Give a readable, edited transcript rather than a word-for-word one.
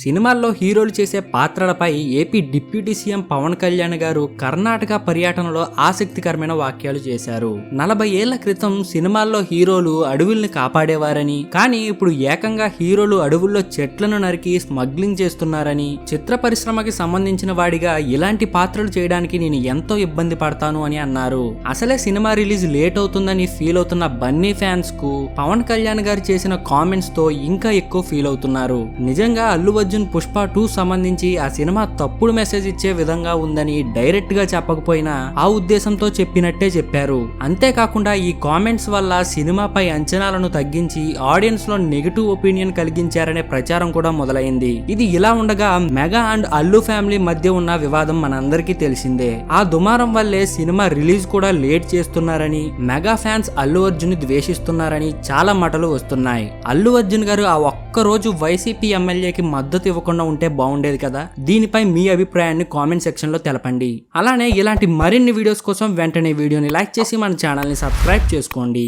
సినిమాల్లో హీరోలు చేసే పాత్రలపై AP deputy CM Pawan Kalyan గారు కర్ణాటక పర్యటనలో ఆసక్తికరమైన వ్యాఖ్యలు చేశారు. 40 ఏళ్ల క్రితం సినిమాల్లో హీరోలు అడవుల్ని కాపాడేవారని, కానీ ఇప్పుడు ఏకంగా హీరోలు అడవుల్లో చెట్లను నరికి స్మగ్లింగ్ చేస్తున్నారని, చిత్ర పరిశ్రమకి సంబంధించిన వాడిగా ఇలాంటి పాత్రలు చేయడానికి నేను ఎంతో ఇబ్బంది పడతాను అని అన్నారు. అసలే సినిమా రిలీజ్ లేట్ అవుతుందని ఫీల్ అవుతున్న బన్నీ ఫ్యాన్స్ కు పవన్ కళ్యాణ్ గారు చేసిన కామెంట్స్ తో ఇంకా ఎక్కువ ఫీల్ అవుతున్నారు. నిజంగా అల్లు అర్జున్ పుష్ప 2 సంబంధించి ఆ సినిమా తప్పుడు మెసేజ్ ఇచ్చే విధంగా ఉందని డైరెక్ట్ గా చెప్పకపోయినా ఆ ఉద్దేశంతో చెప్పినట్టే చెప్పారు. అంతేకాకుండా ఈ కామెంట్స్ వల్ల సినిమాపై అంచనాలను తగ్గించి ఆడియన్స్ లో నెగటివ్ ఒపీనియన్ కలిగించారనే ప్రచారం కూడా మొదలైంది. ఇది ఇలా ఉండగా మెగా అండ్ అల్లు ఫ్యామిలీ మధ్య ఉన్న వివాదం మనందరికీ తెలిసిందే. ఆ దుమారం వల్లే సినిమా రిలీజ్ కూడా లేట్ చేస్తున్నారని, మెగా ఫ్యాన్స్ అల్లు అర్జున్ ద్వేషిస్తున్నారని చాలా మాటలు వస్తున్నాయి. అల్లు అర్జున్ గారు ఆ ఒక్కరోజు వైసీపీ ఎమ్మెల్యేకి మద్దతు ఇవ్వకుండా ఉంటే బాగుండేది కదా. దీనిపై మీ అభిప్రాయాన్ని కామెంట్ సెక్షన్ లో తెలపండి. అలానే ఇలాంటి మరిన్ని వీడియోస్ కోసం వెంటనే వీడియోని లైక్ చేసి మన ఛానల్ ని సబ్స్క్రైబ్ చేసుకోండి.